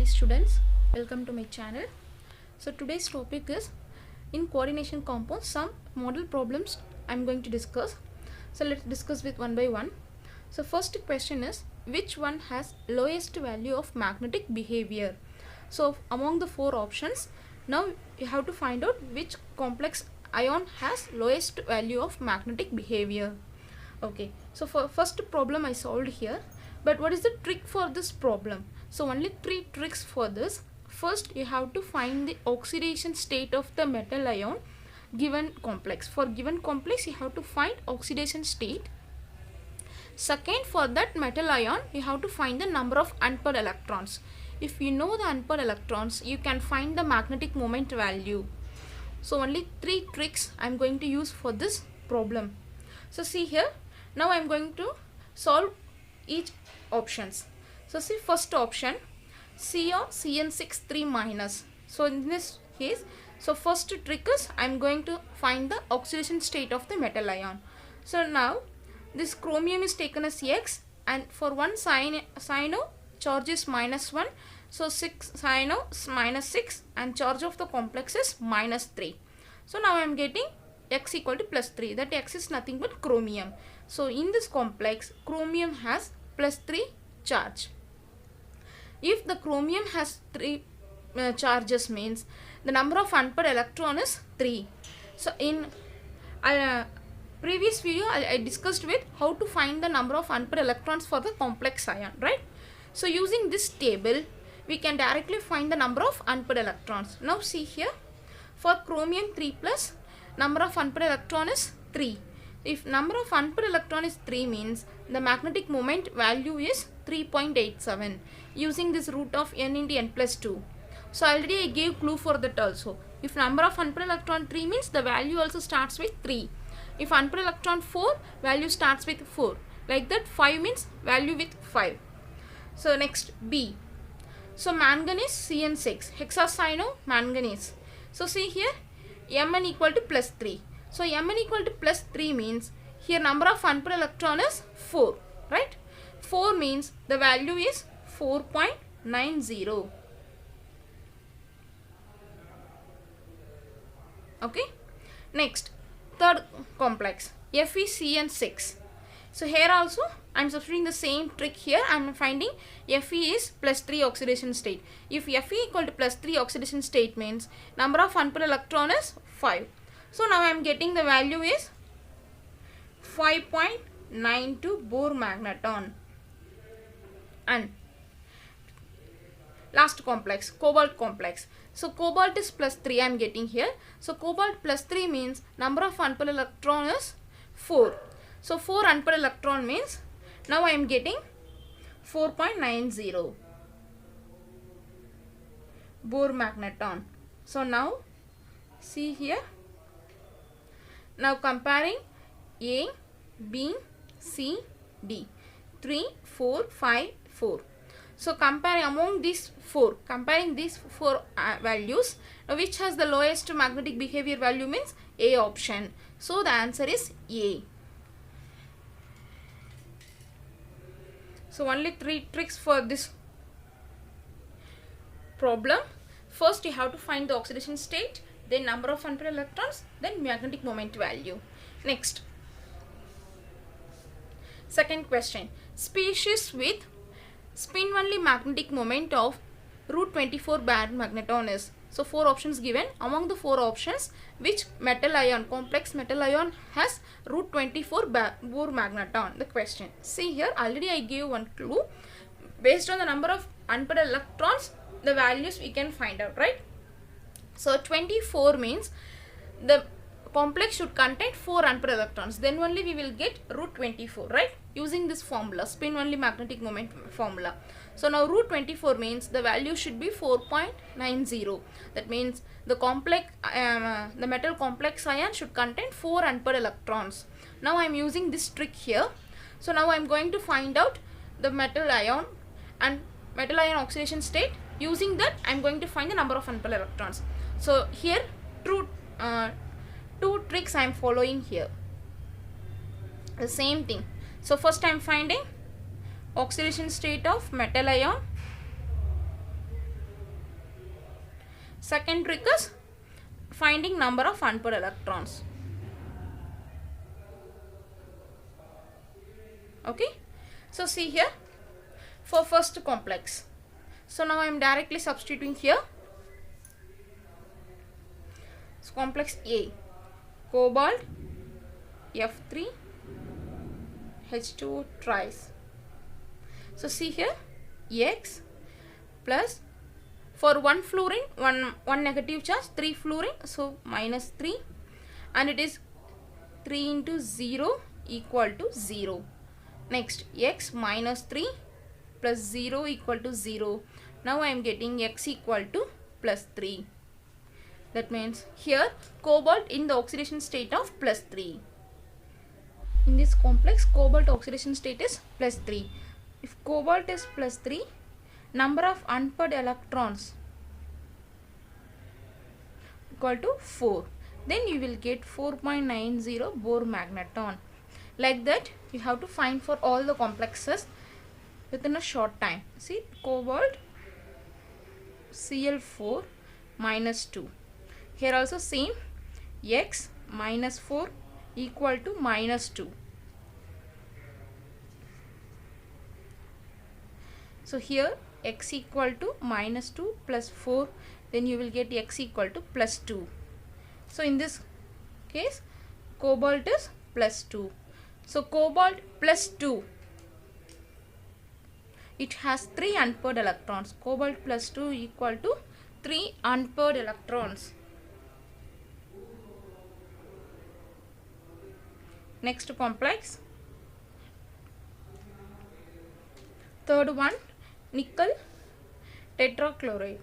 students, welcome to my channel. So today's topic is in coordination compounds some model problems I'm going to discuss. So let's discuss with one by one. So first question is, which one has lowest value of magnetic behavior? So among the four options, now you have to find out which complex ion has lowest value of magnetic behavior. Okay, so for first problem I solved here, but what is the trick for this problem? So only three tricks for this. First, you have to find the oxidation state of the metal ion given complex. For given complex, you have to find oxidation state. Second, for that metal ion, you have to find the number of unpaired electrons. If you know the unpaired electrons, you can find the magnetic moment value. So only three tricks I am going to use for this problem. So see here, now I am going to solve each options. So see first option, CO Cn6 3 minus. So in this case, so first trick is I am going to find the oxidation state of the metal ion. So now this chromium is taken as X, and for one cyano charge is -1. So 6 cyano minus 6 and charge of the complex is -3. So now I am getting X equal to +3. That X is nothing but chromium. So in this complex, chromium has +3 charge. If the chromium has 3 charges, means the number of unpaired electron is 3. So in previous video I discussed with how to find the number of unpaired electrons for the complex ion, right? So using this table, we can directly find the number of unpaired electrons. Now see here, for chromium 3 plus, number of unpaired electron is 3. If number of unpaired electron is 3, means the magnetic moment value is 3.87 using this root of n into n plus 2. So already I gave clue for that also. If number of unpaired electron 3 means the value also starts with 3. If unpaired electron 4, value starts with 4. Like that 5 means value with 5. So next B. So manganese Cn6, hexacyano manganese. So see here, Mn equal to +3. So Mn equal to +3 means here number of unpaired electron is 4, right? 4 means the value is 4.90. Okay. Next, third complex, FeCN6. So here also I am substituting the same trick here. I am finding Fe is +3 oxidation state. If Fe equal to +3 oxidation state means number of unpaired electron is 5. So now I am getting the value is 5.92 Bohr magneton. And last complex, cobalt complex. So cobalt is +3 I am getting here. So cobalt +3 means number of unpaired electron is 4. So 4 unpaired electron means now I am getting 4.90 Bohr magneton. So now see here, now comparing A, B, C, D, 3, 4, 5, 4. So comparing among these four, comparing these four values, which has the lowest magnetic behavior value means A option. So the answer is A. So only three tricks for this problem. First you have to find the oxidation state, then number of unpaired electrons, then magnetic moment value. Next, second question, species with spin only magnetic moment of √24 band magneton is. So 4 options given. Among the 4 options, which metal ion, complex metal ion has √24 Bohr magneton? The question. See here, already I gave one clue. Based on the number of unpaired electrons, the values we can find out, right? So 24 means the complex should contain 4 unpaired electrons. Then only we will get √24, right? Using this formula, spin only magnetic moment formula. So now √24 means the value should be 4.90. That means the complex, the metal complex ion should contain 4 unpaired electrons. Now I am using this trick here. So now I am going to find out the metal ion and metal ion oxidation state. Using that I am going to find the number of unpaired electrons. So here two tricks I am following here. The same thing. So first I am finding oxidation state of metal ion Second trick is finding number of unpaired electrons. Okay, so see here for first complex. So now I am directly substituting here. So complex A, cobalt F3 H2O tries. So see here X plus, for one fluorine, one negative charge, 3 fluorine, so minus 3, and it is 3 into 0 equal to 0. Next X minus 3 plus 0 equal to 0. Now I am getting X equal to plus 3. That means here cobalt in the oxidation state of plus 3. In this complex, cobalt oxidation state is plus 3. If cobalt is plus 3, number of unpaired electrons equal to 4. Then you will get 4.90 Bohr magneton. Like that you have to find for all the complexes within a short time. See, cobalt Cl4 minus 2. Here also same, X minus 4 equal to minus 2. So here X equal to minus 2 plus 4, then you will get X equal to plus 2. So in this case cobalt is plus 2. So cobalt plus 2, it has 3 unpaired electrons. Cobalt plus 2 equal to 3 unpaired electrons. Next complex, third one, nickel tetrachloride.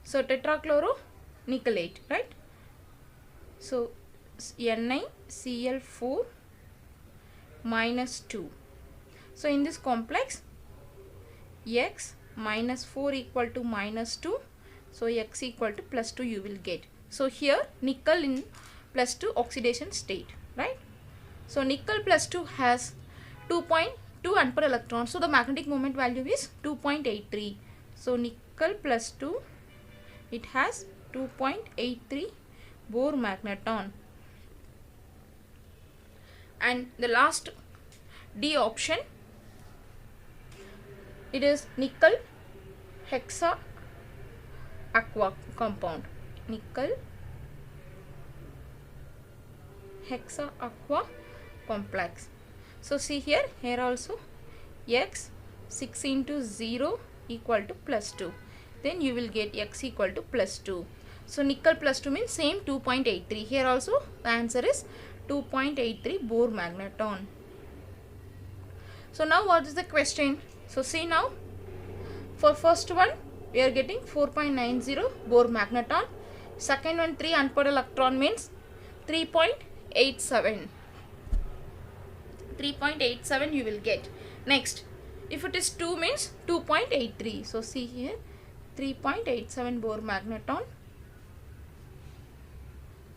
So tetrachloronickelate, right? So NiCl4 minus 2. So in this complex X minus 4 equal to minus 2. So X equal to plus 2 you will get. So here nickel in plus 2 oxidation state, right? So nickel plus 2 has 2.2 unpaired electrons. So the magnetic moment value is 2.83. So nickel plus 2, it has 2.83 Bohr magneton. And the last D option, it is nickel hexa aqua compound. Nickel hexa aqua complex. So see here also X 6 into 0 equal to plus 2. Then you will get X equal to plus 2. So nickel plus 2 means same 2.83. Here also the answer is 2.83 Bohr magneton. So now what is the question? So see now, for first one we are getting 4.90 Bohr magneton. Second one 3 unpaired electron means 3.87. 3.87 you will get. Next, if it is 2 means 2.83. So see here 3.87 Bohr magneton.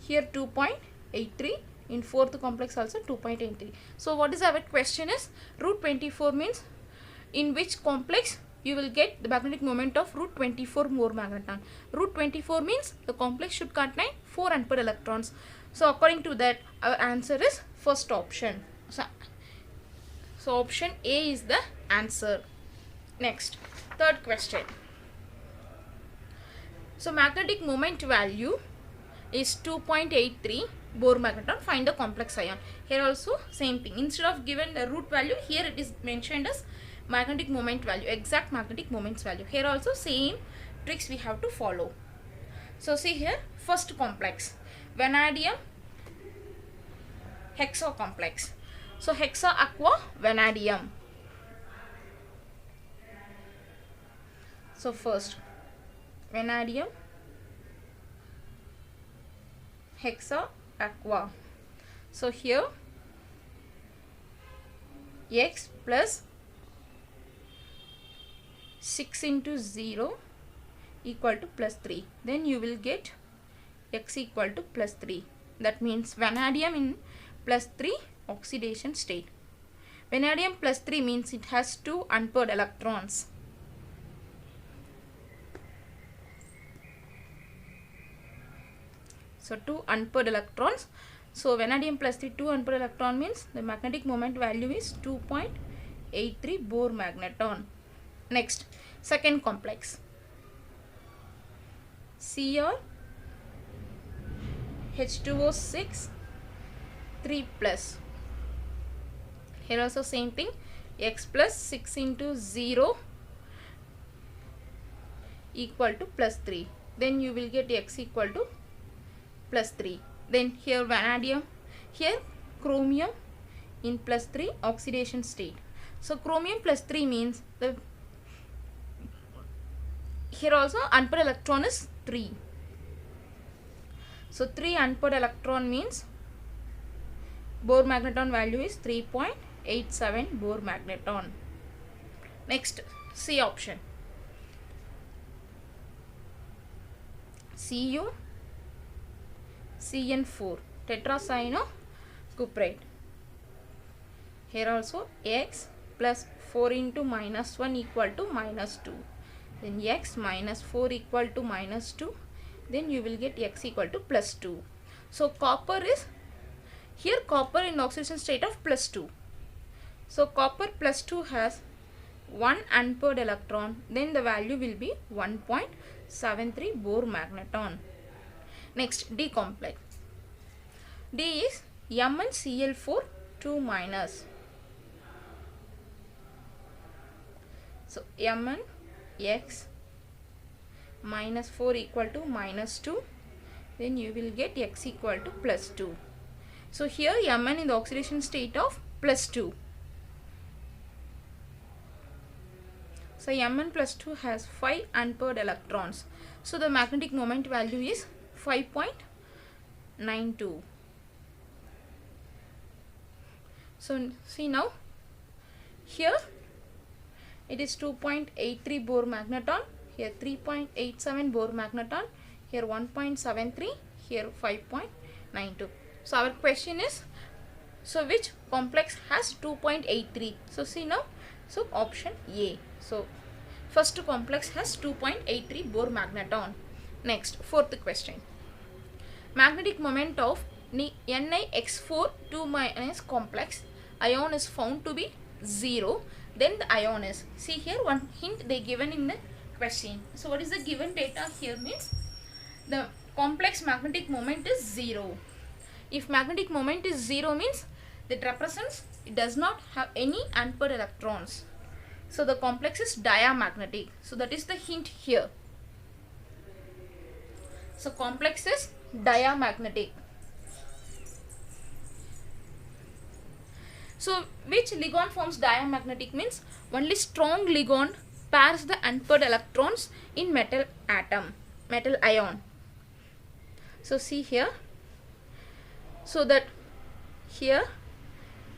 Here 2.83. In fourth complex also 2.83. So what is our question is, root 24 means in which complex you will get the magnetic moment of root 24 Bohr magneton. Root 24 means the complex should contain 4 unpaired electrons. So according to that our answer is first option. So option A is the answer. Next, third question. So magnetic moment value is 2.83 Bohr magneton. Find the complex ion. Here also same thing. Instead of given the root value, here it is mentioned as magnetic moment value, exact magnetic moments value. Here also same tricks we have to follow. So see here, first complex, vanadium hexa complex. So hexa aqua vanadium. So first vanadium hexa aqua. So here X plus 6 into 0 equal to plus 3. Then you will get X equal to plus 3. That means vanadium in plus 3 oxidation state. Vanadium plus 3 means it has 2 unpaired electrons. So 2 unpaired electrons. So vanadium plus the 2 unpaired electron means the magnetic moment value is 2.83 Bohr magneton. Next, second complex. Cr H2O6 3 plus. Here also same thing, x plus 6 into 0 equal to plus 3. Then you will get x equal to plus 3. Then here vanadium, here chromium in plus 3 oxidation state. So chromium plus 3 means the here also unpaired electron is 3. So 3 unpaired electron means Bohr magneton value is 3.87 Bohr magneton. Next, C option. Cu Cn4 tetracyanocuprate. Here also x plus 4 into minus 1 equal to minus 2. Then x minus 4 equal to minus 2. Then you will get x equal to plus 2. So copper is, here copper in oxidation state of plus 2. So copper plus 2 has 1 unpaired electron. Then the value will be 1.73 Bohr magneton. Next, D complex. D is MnCl4 2 minus. So Mn x minus 4 equal to minus 2. Then you will get x equal to plus 2. So here Mn in the oxidation state of plus 2. So Mn plus 2 has 5 unpaired electrons. So the magnetic moment value is 5.92. So see now, here it is 2.83 Bohr magneton, here 3.87 Bohr magneton, here 1.73, here 5.92. So our question is, so which complex has 2.83? So see now, so option A. So first complex has 2.83 Bohr magneton. Next, fourth question. Magnetic moment of NiX4 2 minus complex ion is found to be 0. Then the ion is, see here one hint they given in the question. So what is the given data here means the complex magnetic moment is 0. If magnetic moment is 0 means that represents it does not have any unpaired electrons. So the complex is diamagnetic. So that is the hint here. So complex is diamagnetic. So which ligand forms diamagnetic means only strong ligand pairs the unpaired electrons in metal atom, metal ion. So see here. So that here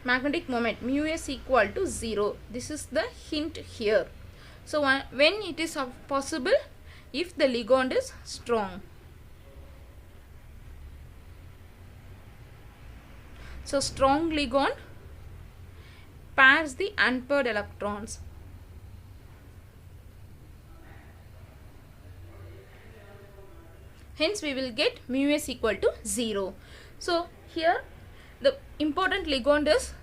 magnetic moment mu s equal to 0. This is the hint here. So when it is possible if the ligand is strong. So strong ligand pairs the unpaired electrons. Hence we will get mu s equal to 0. So here the important ligand is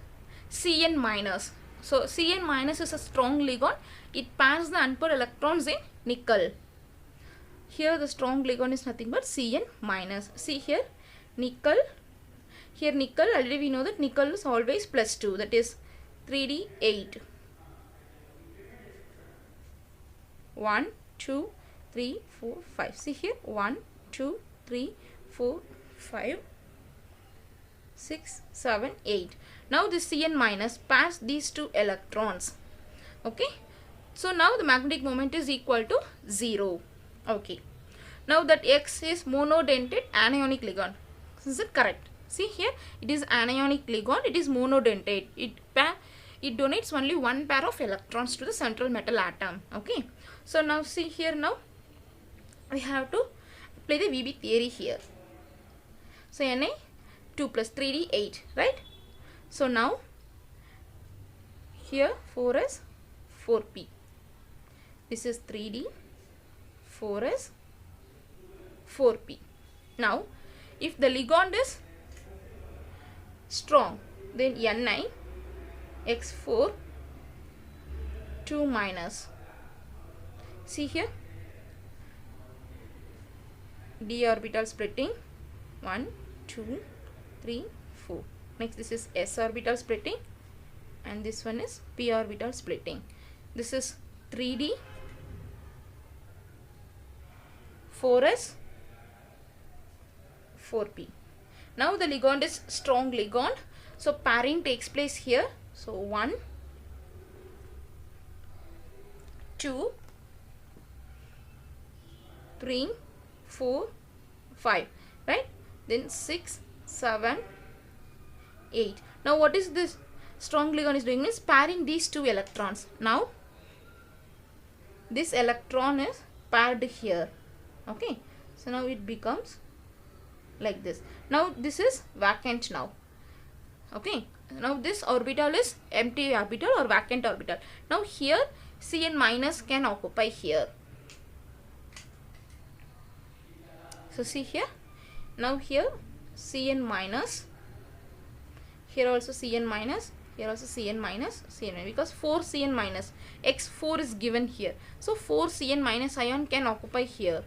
Cn minus. So Cn minus is a strong ligand. It pairs the unpaired electrons in nickel. Here the strong ligand is nothing but Cn minus. See here nickel. Here nickel, already we know that nickel is always plus 2. That is 3d8. 1, 2, 3, 4, 5. See here 1, 2, 3, 4, 5, 6, 7, 8. Now this Cn minus pairs these two electrons. Okay. So now the magnetic moment is equal to 0. Okay. Now that X is monodentate anionic ligand. Is it correct? See here it is anionic ligand. It is monodentate. It donates only one pair of electrons to the central metal atom. Okay. So now see here, now we have to apply the VB theory here. So Na 2 plus 3d8, right? So now here 4 is 4p. This is 3d, 4 is 4p. Now If the ligand is strong, then Ni X4 2 minus. See here, d orbital splitting 1 2 3 4. Next this is s orbital splitting, and this one is p orbital splitting. This is 3d 4s 4p. Now the ligand is strong ligand, so pairing takes place here. So 1 2 3 4 5, right? Then 6 7 8. Now what is this strong ligand is doing is pairing these two electrons. Now this electron is paired here. Okay, so now it becomes like this. Now this is vacant now. Okay, now this orbital is empty orbital or vacant orbital. Now here Cn minus can occupy here. So see here, now here Cn minus, here also Cn minus, here also Cn minus, Cn minus, because 4 Cn minus, X4 is given here. So 4 Cn minus ion can occupy here.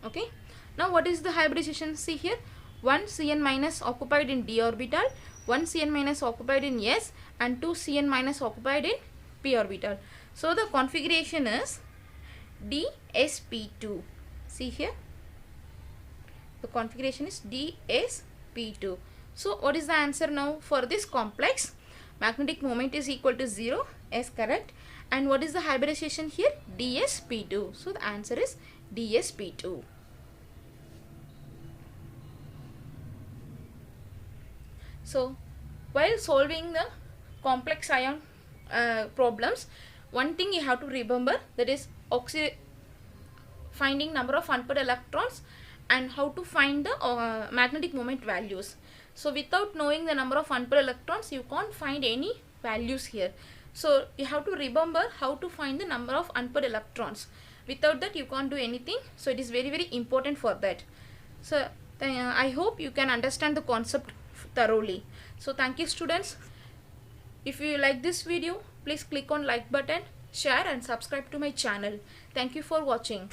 Okay, now what is the hybridization? See here, 1 Cn minus occupied in d orbital, 1 Cn minus occupied in s, and 2 Cn minus occupied in p orbital. So the configuration is dsp2. See here, the configuration is dsp2. So what is the answer now for this complex? Magnetic moment is equal to 0, is correct. And what is the hybridization here? dsp2. So the answer is dsp2. So while solving the complex ion problems, one thing you have to remember, that is finding number of unpaired electrons and how to find the magnetic moment values. So without knowing the number of unpaired electrons, you can't find any values here. So you have to remember how to find the number of unpaired electrons. Without that you can't do anything. So it is very, very important for that. So I hope you can understand the concept thoroughly. So thank you students. If you like this video, please click on like button, share and subscribe to my channel. Thank you for watching.